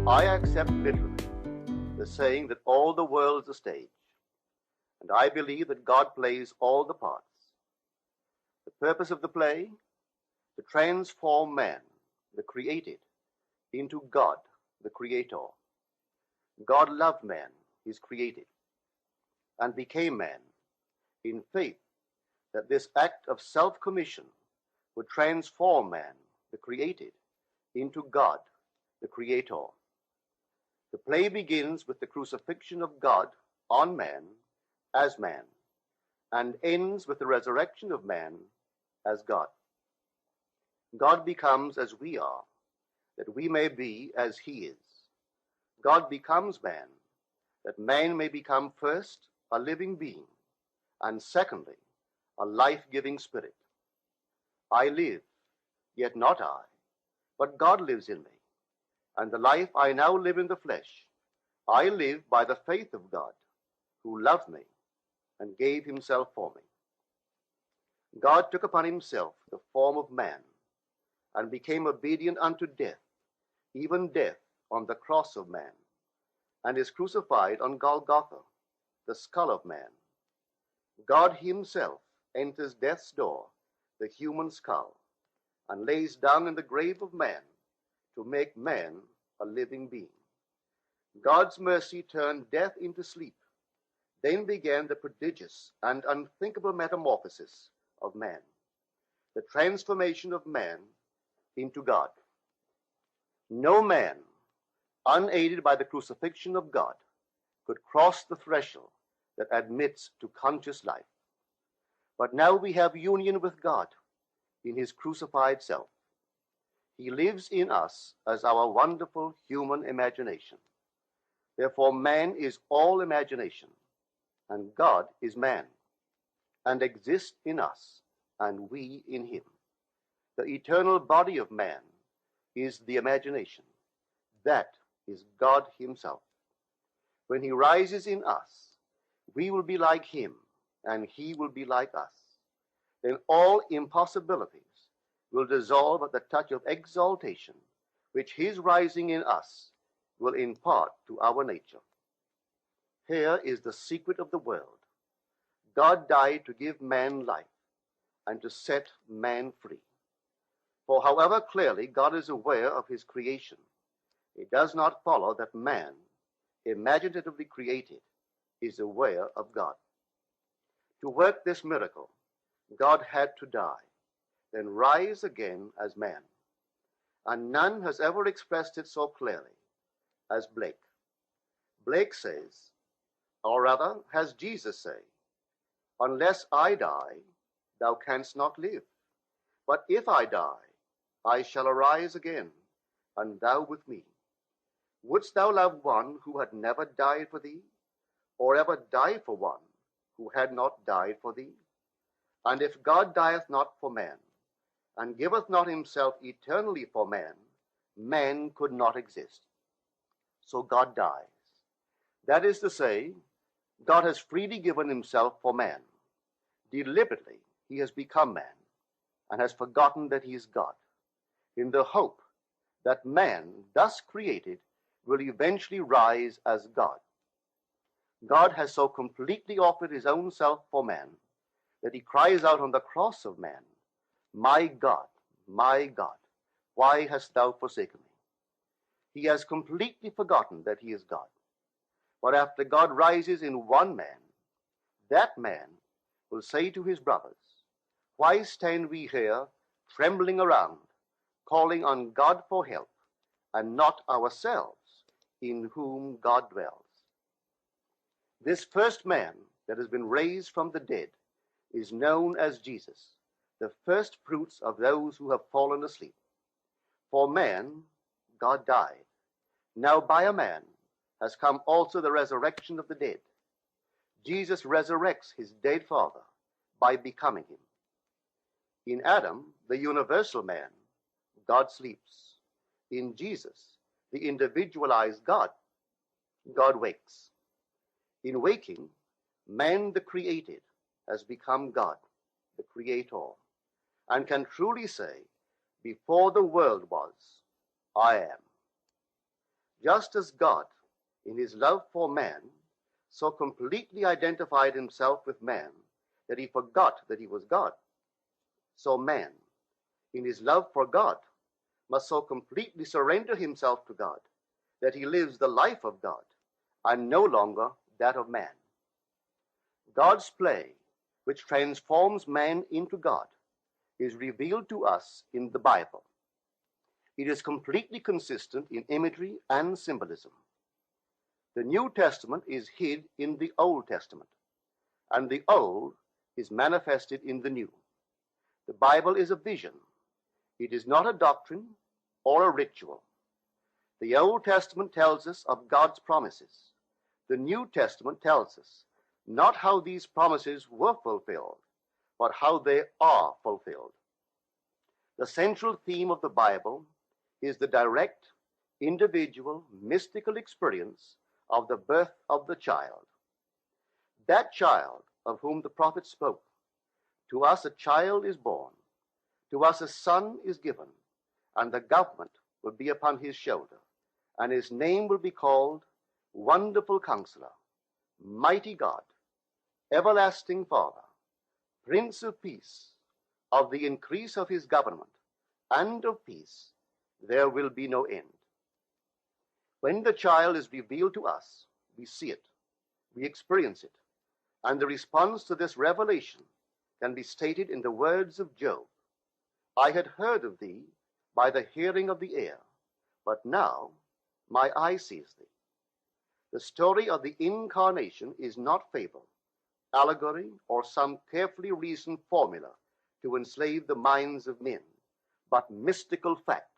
I accept literally the saying that all the world is a stage, and I believe that God plays all the parts. The purpose of the play? To transform man, the created, into God, the creator. God loved man, his created, and became man in faith that this act of self-commission would transform man, the created, into God, the creator. The play begins with the crucifixion of God on man as man, and ends with the resurrection of man as God. God becomes as we are, that we may be as he is. God becomes man, that man may become first a living being, and secondly, a life-giving spirit. I live, yet not I, but God lives in me. And the life I now live in the flesh, I live by the faith of God, who loved me and gave himself for me. God took upon himself the form of man, and became obedient unto death, even death on the cross of man, and is crucified on Golgotha, the skull of man. God himself enters death's door, the human skull, and lays down in the grave of man to make man a living being. God's mercy turned death into sleep. Then began the prodigious and unthinkable metamorphosis of man, the transformation of man into God. No man, unaided by the crucifixion of God, could cross the threshold that admits to conscious life. But now we have union with God in his crucified self. He lives in us as our wonderful human imagination. Therefore, man is all imagination, and God is man, and exists in us, and we in him. The eternal body of man is the imagination. That is God himself. When he rises in us, we will be like him, and he will be like us. Then all impossibilities will dissolve at the touch of exaltation, which his rising in us will impart to our nature. Here is the secret of the world. God died to give man life and to set man free. For however clearly God is aware of his creation, it does not follow that man, imaginatively created, is aware of God. To work this miracle, God had to die, then rise again as man. And none has ever expressed it so clearly as Blake. Blake says, or rather has Jesus say, "Unless I die, thou canst not live. But if I die, I shall arise again, and thou with me. Wouldst thou love one who had never died for thee, or ever die for one who had not died for thee? And if God dieth not for man, and giveth not himself eternally for man, man could not exist. So God dies. That is to say, God has freely given himself for man. Deliberately, he has become man, and has forgotten that he is God, in the hope that man, thus created, will eventually rise as God. God has so completely offered his own self for man that he cries out on the cross of man, my God, why hast thou forsaken me?" He has completely forgotten that he is God. But after God rises in one man, that man will say to his brothers, "Why stand we here trembling around, calling on God for help, and not ourselves, in whom God dwells?" This first man that has been raised from the dead is known as Jesus, the first fruits of those who have fallen asleep. For man, God died. Now by a man has come also the resurrection of the dead. Jesus resurrects his dead father by becoming him. In Adam, the universal man, God sleeps. In Jesus, the individualized God, God wakes. In waking, man the created has become God, the creator, and can truly say, "Before the world was, I am." Just as God, in his love for man, so completely identified himself with man that he forgot that he was God, so man, in his love for God, must so completely surrender himself to God that he lives the life of God and no longer that of man. God's play, which transforms man into God, is revealed to us in the Bible. It is completely consistent in imagery and symbolism. The New Testament is hid in the Old Testament, and the Old is manifested in the New. The Bible is a vision. It is not a doctrine or a ritual. The Old Testament tells us of God's promises. The New Testament tells us not how these promises were fulfilled, but how they are fulfilled. The central theme of the Bible is the direct, individual, mystical experience of the birth of the child. That child of whom the prophet spoke. To us a child is born, to us a son is given, and the government will be upon his shoulder, and his name will be called Wonderful Counselor, Mighty God, Everlasting Father, Prince of Peace. Of the increase of his government and of peace there will be no end. When the child is revealed to us, we see it, we experience it, and the response to this revelation can be stated in the words of Job. I had heard of thee by the hearing of the ear, but now my eye sees thee. The story of the incarnation is not fable, allegory, or some carefully reasoned formula to enslave the minds of men, but mystical fact.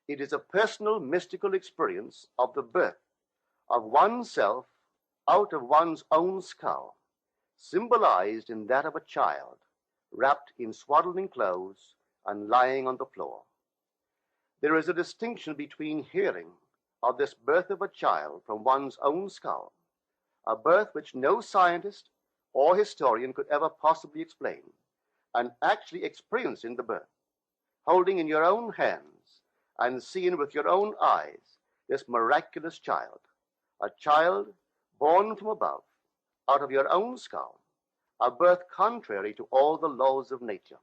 It is a personal mystical experience of the birth of oneself out of one's own skull, symbolized in that of a child, wrapped in swaddling clothes and lying on the floor. There is a distinction between hearing of this birth of a child from one's own skull, a birth which no scientist or historian could ever possibly explain, and actually experiencing the birth, holding in your own hands and seeing with your own eyes this miraculous child, a child born from above, out of your own skull, a birth contrary to all the laws of nature.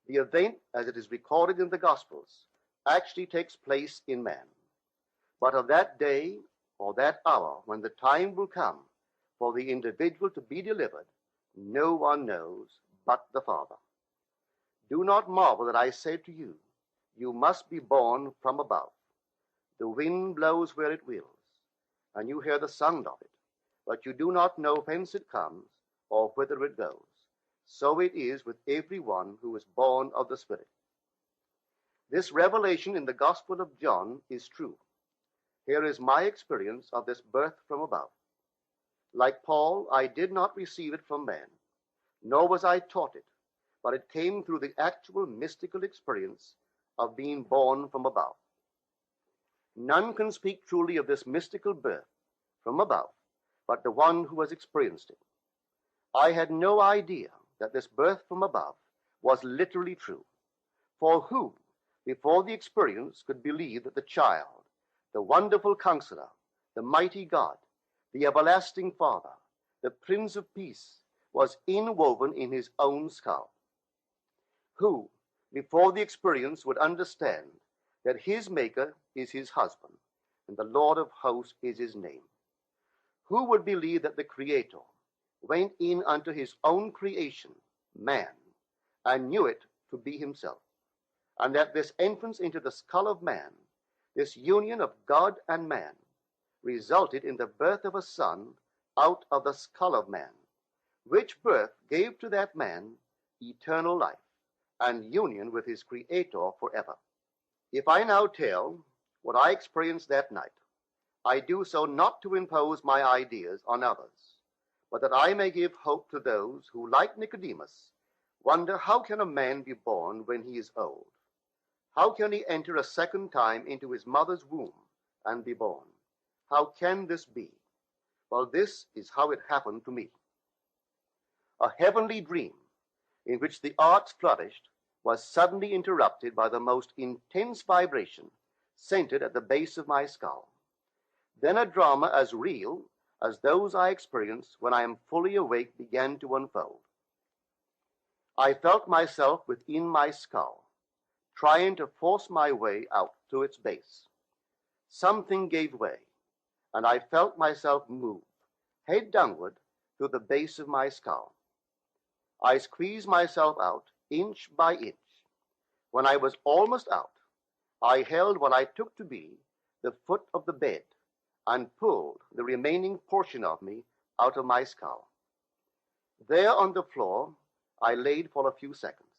The event, as it is recorded in the Gospels, actually takes place in man. But of that day or that hour when the time will come for the individual to be delivered, no one knows but the Father. Do not marvel that I said to you, you must be born from above. The wind blows where it wills, and you hear the sound of it, but you do not know whence it comes or whither it goes. So it is with everyone who is born of the Spirit. This revelation in the Gospel of John is true. Here is my experience of this birth from above. Like Paul, I did not receive it from man, nor was I taught it, but it came through the actual mystical experience of being born from above. None can speak truly of this mystical birth from above but the one who has experienced it. I had no idea that this birth from above was literally true. For who, before the experience, could believe that the child, the wonderful counselor, the mighty God, the everlasting Father, the Prince of Peace, was inwoven in his own skull? Who, before the experience, would understand that his Maker is his husband, and the Lord of hosts is his name? Who would believe that the Creator went in unto his own creation, man, and knew it to be himself, and that this entrance into the skull of man, this union of God and man, resulted in the birth of a son out of the skull of man, which birth gave to that man eternal life and union with his Creator forever? If I now tell what I experienced that night, I do so not to impose my ideas on others, but that I may give hope to those who, like Nicodemus, wonder how can a man be born when he is old? How can he enter a second time into his mother's womb and be born? How can this be? Well, this is how it happened to me. A heavenly dream in which the arts flourished was suddenly interrupted by the most intense vibration centered at the base of my skull. Then a drama as real as those I experience when I am fully awake began to unfold. I felt myself within my skull, trying to force my way out through its base. Something gave way, and I felt myself move, head downward, through the base of my skull. I squeezed myself out, inch by inch. When I was almost out, I held what I took to be the foot of the bed and pulled the remaining portion of me out of my skull. There on the floor, I laid for a few seconds.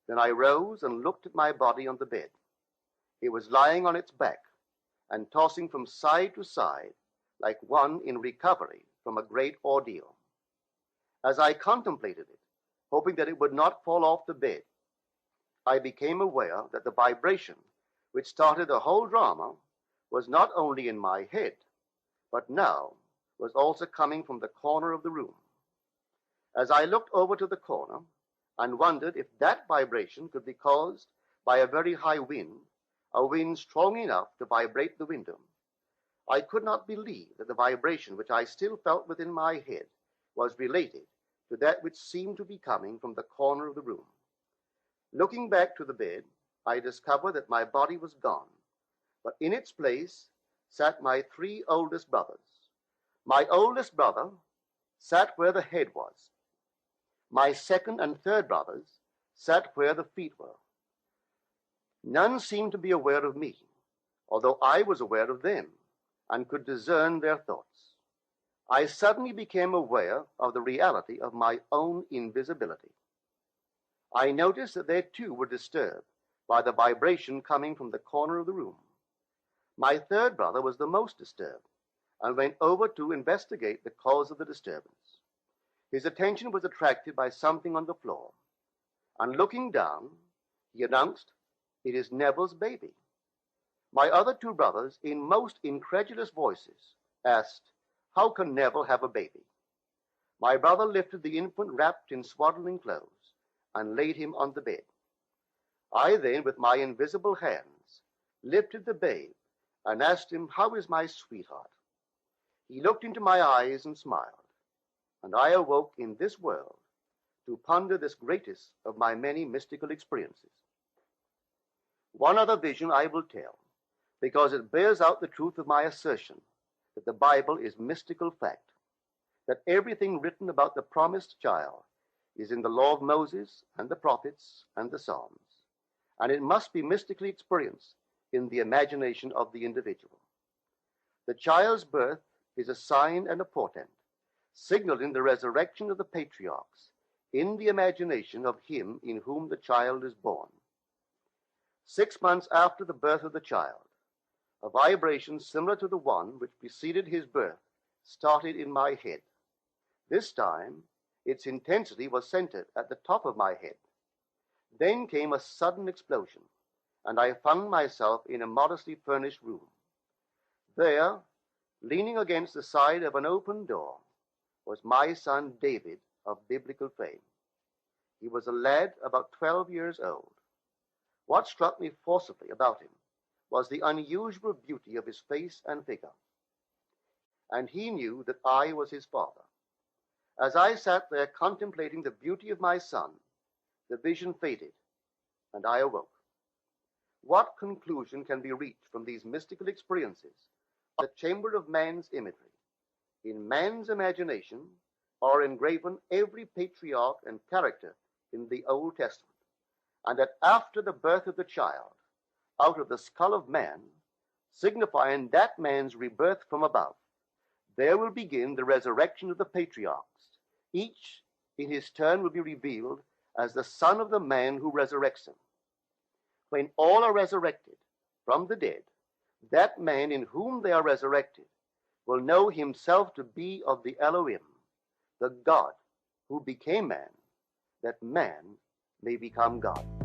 Then I rose and looked at my body on the bed. It was lying on its back and tossing from side to side like one in recovery from a great ordeal. As I contemplated it, hoping that it would not fall off the bed, I became aware that the vibration which started the whole drama was not only in my head, but now was also coming from the corner of the room. As I looked over to the corner and wondered if that vibration could be caused by a very high wind, a wind strong enough to vibrate the window, I could not believe that the vibration which I still felt within my head was related to that which seemed to be coming from the corner of the room. Looking back to the bed, I discovered that my body was gone, but in its place sat my 3 oldest brothers. My oldest brother sat where the head was. My second and third brothers sat where the feet were. None seemed to be aware of me, although I was aware of them and could discern their thoughts. I suddenly became aware of the reality of my own invisibility. I noticed that they too were disturbed by the vibration coming from the corner of the room. My third brother was the most disturbed and went over to investigate the cause of the disturbance. His attention was attracted by something on the floor, and looking down, he announced, "It is Neville's baby." My other 2 brothers, in most incredulous voices, asked, "How can Neville have a baby?" My brother lifted the infant wrapped in swaddling clothes and laid him on the bed. I then, with my invisible hands, lifted the babe and asked him, "How is my sweetheart?" He looked into my eyes and smiled, and I awoke in this world to ponder this greatest of my many mystical experiences. One other vision I will tell, because it bears out the truth of my assertion that the Bible is mystical fact, that everything written about the promised child is in the law of Moses and the prophets and the Psalms, and it must be mystically experienced in the imagination of the individual. The child's birth is a sign and a portent, signaling the resurrection of the patriarchs in the imagination of him in whom the child is born. 6 months after the birth of the child, a vibration similar to the one which preceded his birth started in my head. This time, its intensity was centered at the top of my head. Then came a sudden explosion, and I found myself in a modestly furnished room. There, leaning against the side of an open door, was my son David of biblical fame. He was a lad about 12 years old. What struck me forcibly about him was the unusual beauty of his face and figure. And he knew that I was his father. As I sat there contemplating the beauty of my son, the vision faded, and I awoke. What conclusion can be reached from these mystical experiences? The chamber of man's imagery. In man's imagination are engraven every patriarch and character in the Old Testament, and that after the birth of the child, out of the skull of man, signifying that man's rebirth from above, there will begin the resurrection of the patriarchs. Each, in his turn, will be revealed as the son of the man who resurrects him. When all are resurrected from the dead, that man in whom they are resurrected will know himself to be of the Elohim, the God who became man, that man may become God.